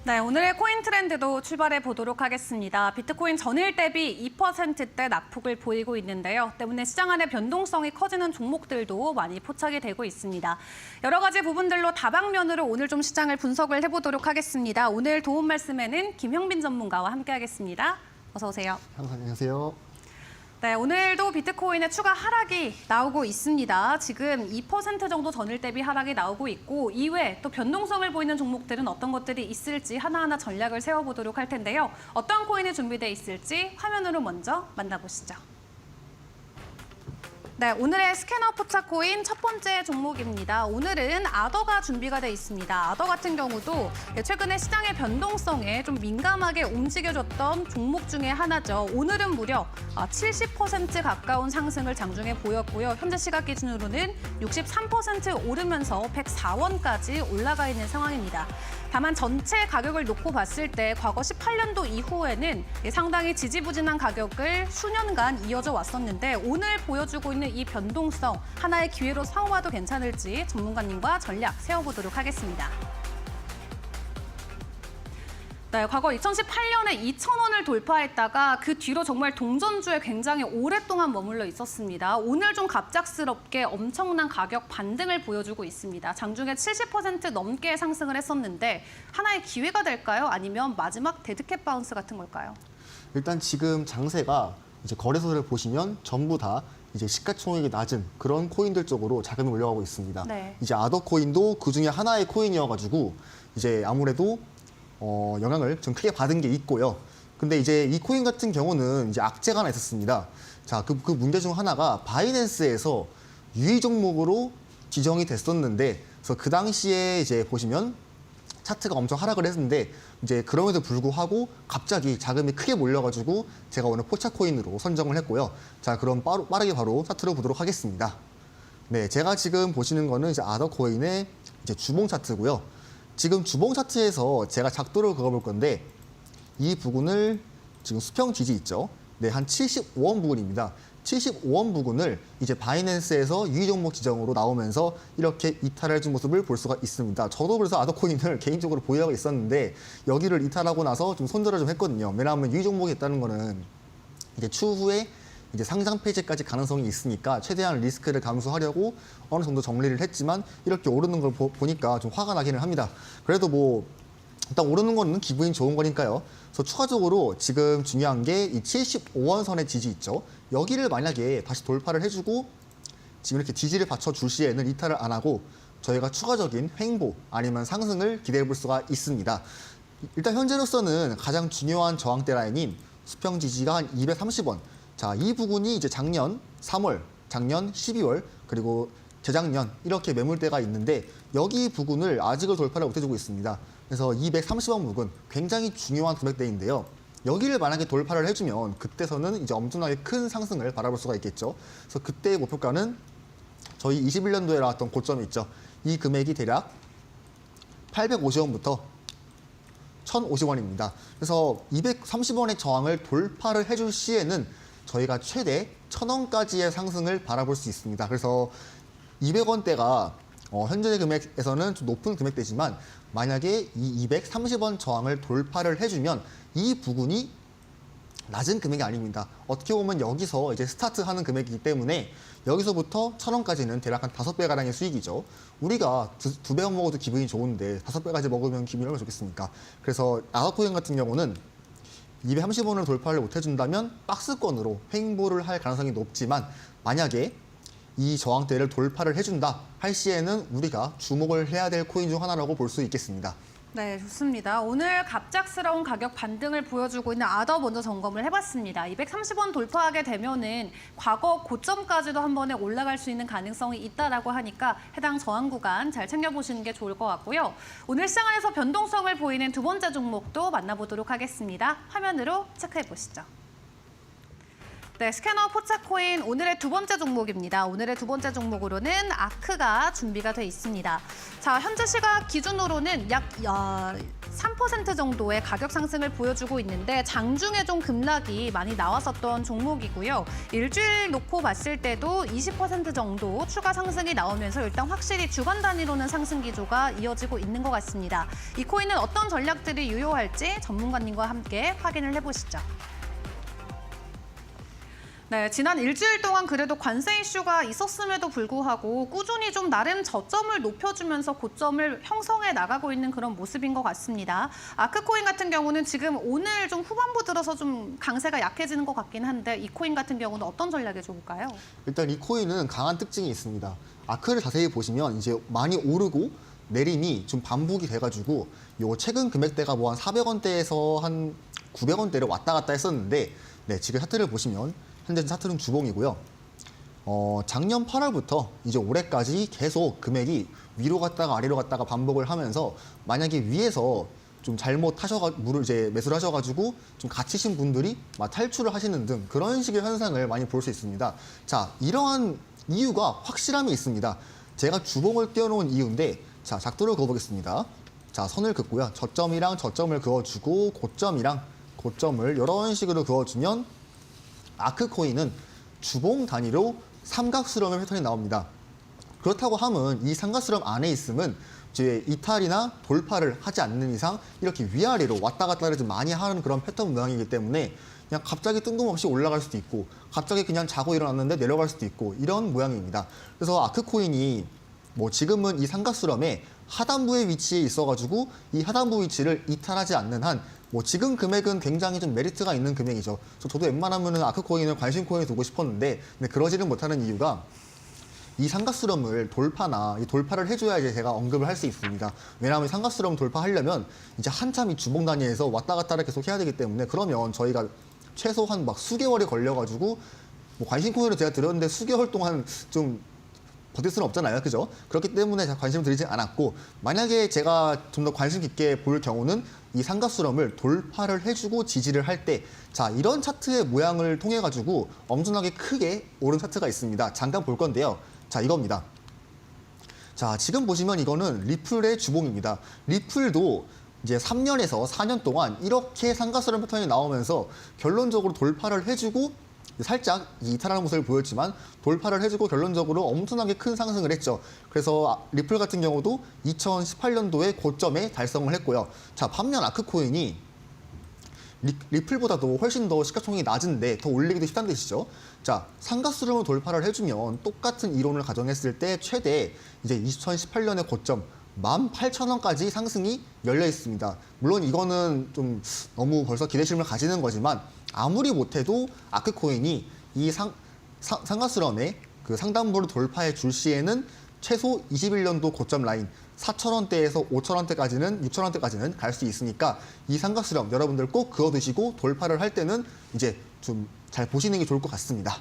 네, 오늘의 코인 트렌드도 출발해 보도록 하겠습니다. 비트코인 전일 대비 2%대 낙폭을 보이고 있는데요. 때문에 시장 안의 변동성이 커지는 종목들도 많이 포착이 되고 있습니다. 여러 가지 부분들로 다방면으로 오늘 좀 시장을 분석을 해보도록 하겠습니다. 오늘 도움 말씀에는 김형빈 전문가와 함께하겠습니다. 어서 오세요. 안녕하세요. 네, 오늘도 비트코인의 추가 하락이 나오고 있습니다. 지금 2% 정도 전일 대비 하락이 나오고 있고 이외에 또 변동성을 보이는 종목들은 어떤 것들이 있을지 하나하나 전략을 세워보도록 할 텐데요. 어떤 코인이 준비돼 있을지 화면으로 먼저 만나보시죠. 네, 오늘의 스캐너 포착 코인 첫 번째 종목입니다. 오늘은 아더가 준비가 돼 있습니다. 아더 같은 경우도 최근에 시장의 변동성에 좀 민감하게 움직여줬던 종목 중에 하나죠. 오늘은 무려 70% 가까운 상승을 장중에 보였고요. 현재 시각 기준으로는 63% 오르면서 104원까지 올라가 있는 상황입니다. 다만 전체 가격을 놓고 봤을 때 과거 18년도 이후에는 상당히 지지부진한 가격을 수년간 이어져 왔었는데 오늘 보여주고 있는 이 변동성 하나의 기회로 사용해도 괜찮을지 전문가님과 전략 세워보도록 하겠습니다. 네, 과거 2018년에 2,000원을 돌파했다가 그 뒤로 정말 동전주에 굉장히 오랫동안 머물러 있었습니다. 오늘 좀 갑작스럽게 엄청난 가격 반등을 보여주고 있습니다. 장중에 70% 넘게 상승을 했었는데 하나의 기회가 될까요? 아니면 마지막 데드캣 바운스 같은 걸까요? 일단 지금 장세가 이제 거래소를 보시면 전부 다 이제 시가총액이 낮은 그런 코인들 쪽으로 자금이 몰려가고 있습니다. 네. 이제 아더 코인도 그 중에 하나의 코인이어가지고 이제 아무래도 영향을 좀 크게 받은 게 있고요. 근데 이제 이 코인 같은 경우는 이제 악재가 하나 있었습니다. 자, 그 문제 중 하나가 바이낸스에서 유의 종목으로 지정이 됐었는데, 그래서 그 당시에 이제 보시면 차트가 엄청 하락을 했는데, 이제 그럼에도 불구하고 갑자기 자금이 크게 몰려가지고 제가 오늘 포착 코인으로 선정을 했고요. 자, 그럼 빠르게 바로 차트로 보도록 하겠습니다. 네, 제가 지금 보시는 거는 이제 아더 코인의 이제 주봉 차트고요. 지금 주봉 차트에서 제가 작도를 그어볼 건데 이 부분을 지금 수평 지지 있죠? 네, 한 75원 부근입니다. 75원 부근을 이제 바이낸스에서 유의 종목 지정으로 나오면서 이렇게 이탈해준 모습을 볼 수가 있습니다. 저도 그래서 아더코인을 개인적으로 보유하고 있었는데 여기를 이탈하고 나서 좀 손절을 좀 했거든요. 왜냐하면 유의 종목이 있다는 거는 이제 추후에 이제 상장 폐지까지 가능성이 있으니까 최대한 리스크를 감수하려고 어느 정도 정리를 했지만 이렇게 오르는 걸 보니까 좀 화가 나기는 합니다. 그래도 뭐 일단 오르는 거는 기분이 좋은 거니까요. 그래서 추가적으로 지금 중요한 게 이 75원 선의 지지 있죠. 여기를 만약에 다시 돌파를 해주고 지금 이렇게 지지를 받쳐줄 시에는 이탈을 안 하고 저희가 추가적인 횡보 아니면 상승을 기대해 볼 수가 있습니다. 일단 현재로서는 가장 중요한 저항대 라인인 수평 지지가 한 230원. 자, 이 부분이 이제 작년 3월, 작년 12월, 그리고 재작년 이렇게 매물대가 있는데 여기 부분을 아직은 돌파를 못해주고 있습니다. 그래서 230원 부근 굉장히 중요한 금액대인데요. 여기를 만약에 돌파를 해주면 그때서는 이제 엄청나게 큰 상승을 바라볼 수가 있겠죠. 그래서 그때의 목표가는 저희 21년도에 나왔던 고점이 있죠. 이 금액이 대략 850원부터 1,050원입니다. 그래서 230원의 저항을 돌파를 해줄 시에는 저희가 최대 1,000원까지의 상승을 바라볼 수 있습니다. 그래서 200원대가 현재 금액에서는 좀 높은 금액대지만 만약에 이 230원 저항을 돌파를 해주면 이 부분이 낮은 금액이 아닙니다. 어떻게 보면 여기서 이제 스타트하는 금액이기 때문에 여기서부터 1,000원까지는 대략 한 5배가량의 수익이죠. 우리가 두 배만 먹어도 기분이 좋은데 5배까지 먹으면 기분이 얼마나 좋겠습니까? 그래서 아더코인 같은 경우는 230원을 돌파를 못 해준다면 박스권으로 횡보를 할 가능성이 높지만 만약에 이 저항대를 돌파를 해준다 할 시에는 우리가 주목을 해야 될 코인 중 하나라고 볼 수 있겠습니다. 네, 좋습니다. 오늘 갑작스러운 가격 반등을 보여주고 있는 아더 먼저 점검을 해봤습니다. 230원 돌파하게 되면은 과거 고점까지도 한 번에 올라갈 수 있는 가능성이 있다라고 하니까 해당 저항 구간 잘 챙겨보시는 게 좋을 것 같고요. 오늘 시장 안에서 변동성을 보이는 두 번째 종목도 만나보도록 하겠습니다. 화면으로 체크해 보시죠. 네, 스캐너 포차코인 오늘의 두 번째 종목입니다. 오늘의 두 번째 종목으로는 아크가 준비가 돼 있습니다. 자, 현재 시각 기준으로는 약 3% 정도의 가격 상승을 보여주고 있는데 장중에 좀 급락이 많이 나왔었던 종목이고요. 일주일 놓고 봤을 때도 20% 정도 추가 상승이 나오면서 일단 확실히 주간 단위로는 상승 기조가 이어지고 있는 것 같습니다. 이 코인은 어떤 전략들이 유효할지 전문가님과 함께 확인을 해보시죠. 네, 지난 일주일 동안 그래도 관세 이슈가 있었음에도 불구하고 꾸준히 좀 나름 저점을 높여주면서 고점을 형성해 나가고 있는 그런 모습인 것 같습니다. 아크코인 같은 경우는 지금 오늘 좀 후반부 들어서 좀 강세가 약해지는 것 같긴 한데 이 코인 같은 경우는 어떤 전략이 좋을까요? 일단 이 코인은 강한 특징이 있습니다. 아크를 자세히 보시면 이제 많이 오르고 내림이 좀 반복이 돼가지고 요 최근 금액대가 뭐 한 400원대에서 한 900원대를 왔다 갔다 했었는데 네, 지금 차트를 보시면 현재 차트는 주봉이고요. 작년 8월부터 이제 올해까지 계속 금액이 위로 갔다가 아래로 갔다가 반복을 하면서 만약에 위에서 좀 물을 이제 매수를 하셔가지고 좀 갇히신 분들이 막 탈출을 하시는 등 그런 식의 현상을 많이 볼 수 있습니다. 자, 이러한 이유가 확실함이 있습니다. 제가 주봉을 띄워놓은 이유인데, 자, 작도를 그어보겠습니다. 자, 선을 긋고요. 저점이랑 저점을 그어주고 고점이랑 고점을 이런 식으로 그어주면 아크코인은 주봉 단위로 삼각수렴의 패턴이 나옵니다. 그렇다고 하면 이 삼각수렴 안에 있으면 이제 이탈이나 돌파를 하지 않는 이상 이렇게 위아래로 왔다 갔다를 좀 많이 하는 그런 패턴 모양이기 때문에 그냥 갑자기 뜬금없이 올라갈 수도 있고 갑자기 그냥 자고 일어났는데 내려갈 수도 있고 이런 모양입니다. 그래서 아크코인이 뭐 지금은 이 삼각수렴의 하단부의 위치에 있어가지고 이 하단부 위치를 이탈하지 않는 한 뭐 지금 금액은 굉장히 좀 메리트가 있는 금액이죠. 그래서 저도 웬만하면은 아크코인을 관심 코인에 두고 싶었는데 근데 그러지는 못하는 이유가 이 삼각수렴을 돌파나 이 돌파를 해줘야 이제 제가 언급을 할 수 있습니다. 왜냐하면 삼각수렴 돌파하려면 이제 한참 이 주봉 단위에서 왔다 갔다를 계속 해야 되기 때문에 그러면 저희가 최소한 막 수개월이 걸려가지고 뭐 관심 코인을 제가 들었는데 수개월 동안 좀 버틸 수는 없잖아요. 그죠? 그렇기 때문에 제가 관심을 드리지 않았고 만약에 제가 좀 더 관심 깊게 볼 경우는 이 삼각수렴을 돌파를 해주고 지지를 할 때 자, 이런 차트의 모양을 통해 가지고 엄청나게 크게 오른 차트가 있습니다. 잠깐 볼 건데요. 자, 이겁니다. 자, 지금 보시면 이거는 리플의 주봉입니다. 리플도 이제 3년에서 4년 동안 이렇게 삼각수렴 패턴이 나오면서 결론적으로 돌파를 해주고 살짝 이탈하는 모습을 보였지만 돌파를 해주고 결론적으로 엄청나게 큰 상승을 했죠. 그래서 리플 같은 경우도 2018년도에 고점에 달성을 했고요. 자, 반면 아크코인이 리플보다도 훨씬 더 시가총액이 낮은데 더 올리기도 쉽다는 뜻이죠. 자, 삼각수렴을 돌파를 해주면 똑같은 이론을 가정했을 때 최대 이제 2018년의 고점 18,000원까지 상승이 열려 있습니다. 물론 이거는 좀 너무 벌써 기대심을 가지는 거지만 아무리 못해도 아크코인이 이 삼각수렴의 그 상단부를 돌파해 줄 시에는 최소 21년도 고점 라인 4,000원대에서 5,000원대까지는 6,000원대까지는 갈 수 있으니까 이 삼각수렴 여러분들 꼭 그어두시고 돌파를 할 때는 이제 좀 잘 보시는 게 좋을 것 같습니다.